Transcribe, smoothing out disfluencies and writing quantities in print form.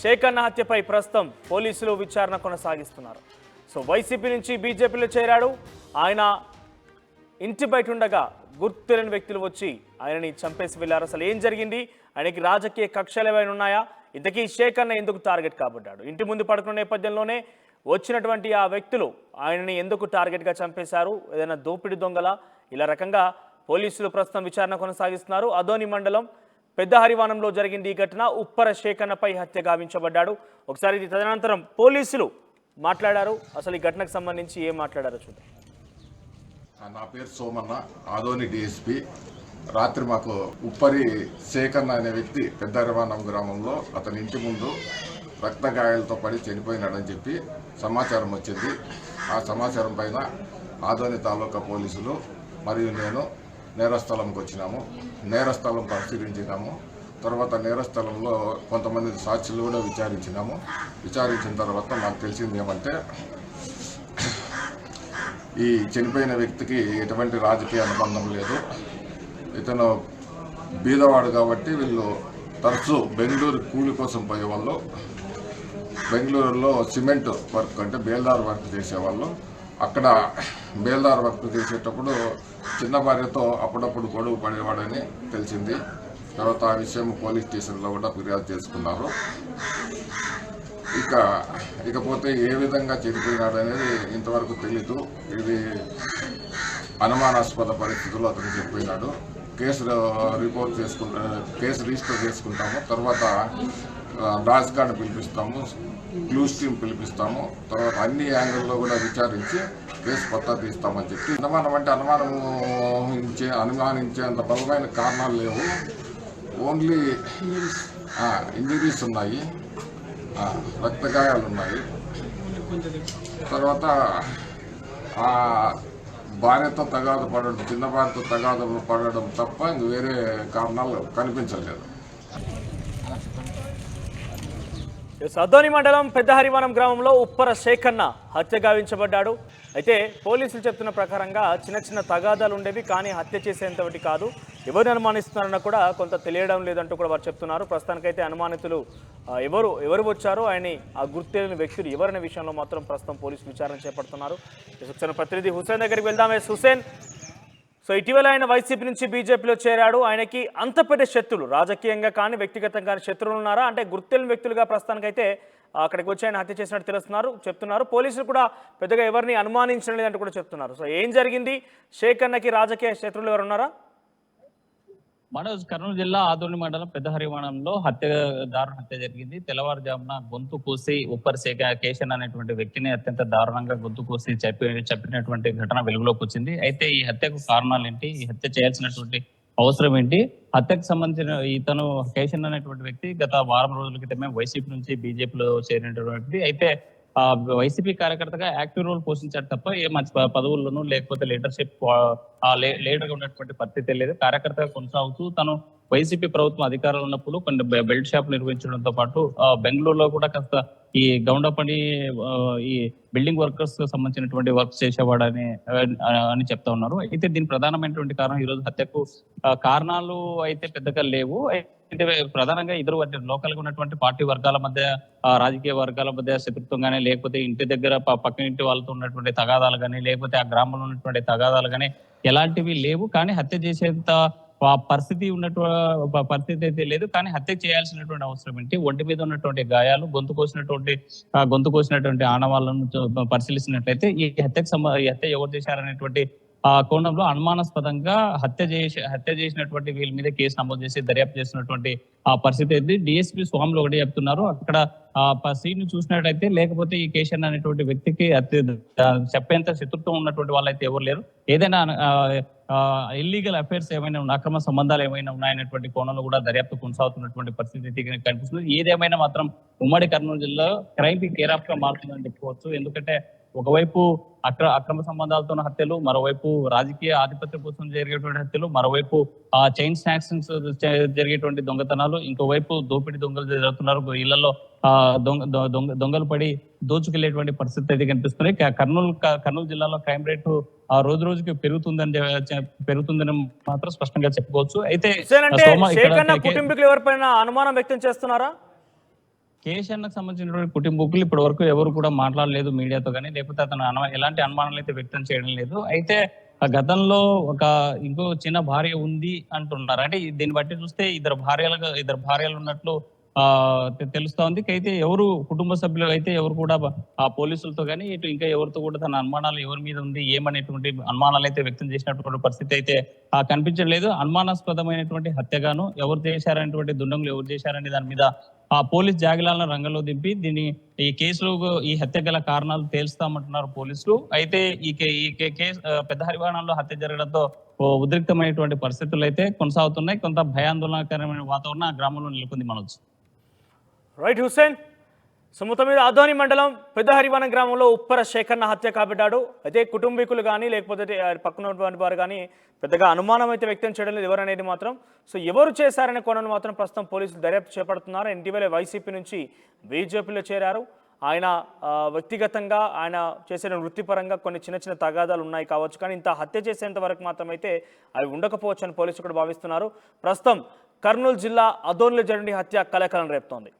శేఖన్న హత్యపై ప్రస్తుతం పోలీసులు విచారణ కొనసాగిస్తున్నారు. సో వైసీపీ నుంచి బీజేపీలో చేరాడు. ఆయన ఇంటి బయట ఉండగా గుర్తులేని వ్యక్తులు వచ్చి ఆయనని చంపేసి వెళ్లారు. అసలు ఏం జరిగింది? ఆయనకి రాజకీయ కక్షలు ఏమైనా ఉన్నాయా? ఇంతకీ శేఖన్న ఎందుకు టార్గెట్ కాబడ్డాడు? ఇంటి ముందు పడుకున్న నేపథ్యంలోనే వచ్చినటువంటి ఆ వ్యక్తులు ఆయనని ఎందుకు టార్గెట్గా చంపేశారు? ఏదైనా దోపిడి దొంగల? ఇలా రకంగా పోలీసులు ప్రస్తుతం విచారణ కొనసాగిస్తున్నారు. అదోని మండలం పెద్ద హరివానంలో జరిగింది ఈ ఘటన. ఉప్పర శేఖన్నపై హత్య గావించబడ్డాడు. ఒకసారి ఇది తదనంతరం పోలీసులు మాట్లాడారు. అసలు ఈ ఘటనకు సంబంధించి ఏం మాట్లాడారో చూద్దాం. నా పేరు సోమన్న, ఆదోని డిఎస్పి. రాత్రి మాకు ఉప్పరి శేఖన్న అనే వ్యక్తి పెద్ద హరివానం గ్రామంలో అతని ఇంటి ముందు రక్త గాయాలతో పడి చనిపోయినాడని చెప్పి సమాచారం వచ్చింది. ఆ సమాచారం పైన ఆదోని తాలూకా పోలీసులు మరియు నేను నేరస్థలంకి వచ్చినాము. నేరస్థలం పరిశీలించినాము. తర్వాత నేరస్థలంలో కొంతమంది సాక్షులు కూడా విచారించిన తర్వాత మాకు తెలిసింది ఏమంటే, ఈ చనిపోయిన వ్యక్తికి ఎటువంటి రాజకీయ అనుబంధం లేదు. ఇతను బీదవాడు కాబట్టి వీళ్ళు తరచూ బెంగళూరు కూలి కోసం పోయేవాళ్ళు. బెంగళూరులో సిమెంట్ వర్క్ అంటే బేల్దార్ వర్క్ చేసేవాళ్ళు. అక్కడ బేల్దార్ వర్క్ చేసేటప్పుడు చిన్న భార్యతో అప్పుడప్పుడు గొడవ పడేవాడని తెలిసింది. తర్వాత ఆ విషయం పోలీస్ స్టేషన్లో కూడా ఫిర్యాదు చేసుకున్నారు. ఇకపోతే ఏ విధంగా చనిపోయినాడు అనేది ఇంతవరకు తెలీదు. ఇది అనుమానాస్పద పరిస్థితుల్లో అతను చనిపోయినాడు. కేసు రిజిస్టర్ చేసుకుంటాము. తర్వాత డాష్ కార్డు పిలిపిస్తాము, క్లూస్ టీమ్ పిలిపిస్తాము. తర్వాత అన్ని యాంగిల్లో కూడా విచారించి కేసు కొత్త తీస్తామని చెప్పి, అనుమానించేంత బలమైన కారణాలు లేవు. ఓన్లీ ఇంజరీస్ ఉన్నాయి, రక్తగాయాలు ఉన్నాయి. తర్వాత ఆ భార్యతో తగాదు పడడం, చిన్న భార్యతో తగాదు పడడం తప్ప ఇంక వేరే కారణాలు కనిపించలేదు. అదోని మండలం పెద్ద హరివానం గ్రామంలో ఉప్పర శేఖన్న హత్య గావించబడ్డాడు. అయితే పోలీసులు చెప్తున్న ప్రకారంగా చిన్న చిన్న తగాదాలు ఉండేవి, కానీ హత్య చేసేంతటి కాదు. ఎవరిని అనుమానిస్తున్నారన్న కూడా కొంత తెలియడం లేదంటూ కూడా వారు చెప్తున్నారు. ప్రస్తుతానికైతే అనుమానితులు ఎవరు వచ్చారో ఆయన్ని ఆ గుర్తెలిగిన వ్యక్తులు ఎవరనే విషయంలో మాత్రం ప్రస్తుతం పోలీసులు విచారణ చేపడుతున్నారు. ప్రతినిధి హుసేన్ దగ్గరికి వెళ్దాం. హుసేన్, సో ఇటీవల ఆయన వైసీపీ నుంచి బీజేపీలో చేరాడు. ఆయనకి అంత పెద్ద శత్రులు, రాజకీయంగా కానీ వ్యక్తిగతంగా కానీ శత్రువులు ఉన్నారా? అంటే గుర్తెలిగిన వ్యక్తులుగా ప్రస్తుతానికైతే అక్కడికి వచ్చి ఆయన హత్య చేసినట్టు చెప్తున్నారు. పోలీసులు కూడా పెద్దగా ఎవరిని అనుమానించడం లేదంటూ కూడా చెప్తున్నారు. సో ఏం జరిగింది? శేఖన్నకి రాజకీయ శత్రువులు ఎవరు ఉన్నారా? మనోజ్, కర్నూలు జిల్లా ఆదోని మండలం పెద్ద హరివాణంలో దారుణ హత్య జరిగింది. తెల్లవారుజామున గొంతు కోసి ఉప్పర్ కేశన్ అనేటువంటి వ్యక్తిని అత్యంత దారుణంగా గొంతు కోసి చెప్పినటువంటి ఘటన వెలుగులోకి వచ్చింది. అయితే ఈ హత్యకు కారణాలు ఏంటి? ఈ హత్య చేయాల్సినటువంటి అవసరం ఏంటి? హత్యకు సంబంధించిన ఇతను కేశన్ అనేటువంటి వ్యక్తి గత వారం రోజుల క్రితమే వైసీపీ నుంచి బీజేపీలో చేరినటువంటి, అయితే వైసీపీ కార్యకర్తగా యాక్టివ్ రోల్ పోషించాడు తప్ప ఏ మంచి పదవుల్లోనూ లేకపోతే లీడర్షిప్ లీడర్ గా ఉన్నటువంటి పరిస్థితి లేదు. కార్యకర్తగా కొనసాగుతూ తను వైసీపీ ప్రభుత్వం అధికారంలో ఉన్నప్పుడు కొన్ని బెల్ట్ షాప్ నిర్వహించడంతో పాటు బెంగళూరులో కూడా కాస్త ఈ గౌండ పని, ఈ బిల్డింగ్ వర్కర్స్ సంబంధించినటువంటి వర్క్ చేసేవాడని అని చెప్తా ఉన్నారు. అయితే దీని ప్రధానమైనటువంటి కారణం ఈ రోజు హత్యకు కారణాలు అయితే పెద్దగా లేవు. అయితే ప్రధానంగా ఇద్దరు లోకల్ గా ఉన్నటువంటి పార్టీ వర్గాల మధ్య, రాజకీయ వర్గాల మధ్య శత్రుత్వం గానీ, లేకపోతే ఇంటి దగ్గర పక్కన ఇంటి వాళ్ళతో ఉన్నటువంటి తగాదాలు కానీ, లేకపోతే ఆ గ్రామంలో ఉన్నటువంటి తగాదాలు కానీ ఎలాంటివి లేవు. కానీ హత్య చేసేంత పరిస్థితి అయితే లేదు. కానీ హత్య చేయాల్సినటువంటి అవసరం ఏంటి? ఒంటి మీద ఉన్నటువంటి గాయాలు, గొంతు కోసినటువంటి ఆనవాళ్లను పరిశీలిస్తున్నట్లయితే ఈ హత్య ఎవరు చేశారనేటువంటి కోణంలో అనుమానాస్పదంగా హత్య చేసినటువంటి వీళ్ళ మీద కేసు నమోదు చేసి దర్యాప్తు చేసినటువంటి పరిస్థితి అయితే డిఎస్పీ స్వాములు ఒకటి చెప్తున్నారు. అక్కడ సీన్ చూసినట్టయితే లేకపోతే ఈ కేశన్ అనేటువంటి వ్యక్తికి చెప్పేంత శత్రుత్వం ఉన్నటువంటి వాళ్ళైతే ఎవరు లేరు. ఏదైనా ఇల్లీగల్ అఫైర్స్ ఏమైనా ఉన్నాయి, అక్రమ సంబంధాలు ఏమైనా ఉన్నాయనేటువంటి కోణంలో కూడా దర్యాప్తు కొనసాగుతున్నటువంటి పరిస్థితి కనిపిస్తుంది. ఏదేమైనా మాత్రం ఉమ్మడి కర్నూలు జిల్లాలో క్రైమ్ కి కేర్ ఆఫ్ గా మారుతుందని చెప్పుకోవచ్చు. ఎందుకంటే ఒకవైపు అక్రమ సంబంధాలతో హత్యలు, మరోవైపు రాజకీయ ఆధిపత్యం కోసం జరిగేటువంటి హత్యలు, మరోవైపు చైన్ స్నాక్సింగ్స్ జరిగేటువంటి దొంగతనాలు, ఇంకోవైపు దోపిడీ దొంగలు జరుగుతున్నారు. ఇళ్లలో దొంగలు పడి దోచుకెళ్లేటువంటి పరిస్థితి అయితే కనిపిస్తున్నాయి. కర్నూలు జిల్లాలో క్రైమ్ రేటు రోజు రోజుకి పెరుగుతుందని మాత్రం స్పష్టంగా చెప్పుకోవచ్చు. అయితే కుటుంబీకులు ఎవరిపైన అనుమానం వ్యక్తం చేస్తున్నారా? కేశన్నకు సంబంధించినటువంటి కుటుంబీకులు ఇప్పటి వరకు ఎవరు కూడా మాట్లాడలేదు మీడియాతో కానీ, లేకపోతే అతను ఎలాంటి అనుమానాలు అయితే వ్యక్తం చేయడం లేదు. అయితే ఆ గతంలో ఇంకో చిన్న భార్య ఉంది అంటున్నారు. అంటే దీన్ని బట్టి చూస్తే ఇద్దరు భార్యలు ఉన్నట్లు తెలుస్తా ఉంది. అయితే ఎవరు కుటుంబ సభ్యులు అయితే ఎవరు కూడా ఆ పోలీసులతో కానీ ఇటు ఇంకా ఎవరితో కూడా తన అనుమానాలు ఎవరి మీద ఉంది ఏమనేటువంటి అనుమానాలు అయితే వ్యక్తం చేసినటువంటి పరిస్థితి అయితే కనిపించలేదు. అనుమానాస్పదమైనటువంటి హత్యగాను ఎవరు చేశారనేటువంటి దుండంగులు ఎవరు చేశారనే దాని మీద ఆ పోలీస్ జాగిలాలను రంగంలో దింపి ఈ కేసులో ఈ హత్య గల కారణాలు తేల్స్తామంటున్నారు పోలీసులు. అయితే ఈ కేసు పెద్ద హరివాణంలో హత్య జరగడంతో ఉద్రిక్తమైనటువంటి పరిస్థితులు అయితే కొనసాగుతున్నాయి. కొంత భయాందోళనకరమైన వాతావరణం ఆ గ్రామంలో నెలకొంది. మనోజ్. రైట్ హుస్సేన్. సో మొత్తం మీద ఆదోని మండలం పెద్ద హరివానం గ్రామంలో ఉప్పర శేఖర్న హత్య కాబడ్డాడు. అయితే కుటుంబీకులు కానీ లేకపోతే పక్కన ఉన్నటువంటి వారు కానీ పెద్దగా అనుమానం అయితే వ్యక్తం చేయడం లేదు ఎవరనేది మాత్రం. సో ఎవరు చేశారనే కోణాన్ని మాత్రం ప్రస్తుతం పోలీసులు దర్యాప్తు చేపడుతున్నారు. ఇటీవలే వైసీపీ నుంచి బీజేపీలో చేరారు. ఆయన వ్యక్తిగతంగా ఆయన చేసిన వృత్తిపరంగా కొన్ని చిన్న చిన్న తగాదాలు ఉన్నాయి కావచ్చు, కానీ ఇంత హత్య చేసేంత వరకు మాత్రం అయితే అవి ఉండకపోవచ్చు అని పోలీసులు కూడా భావిస్తున్నారు. ప్రస్తుతం కర్నూలు జిల్లా ఆదోనిలో జరిగిన హత్య కలకలం రేపుతోంది.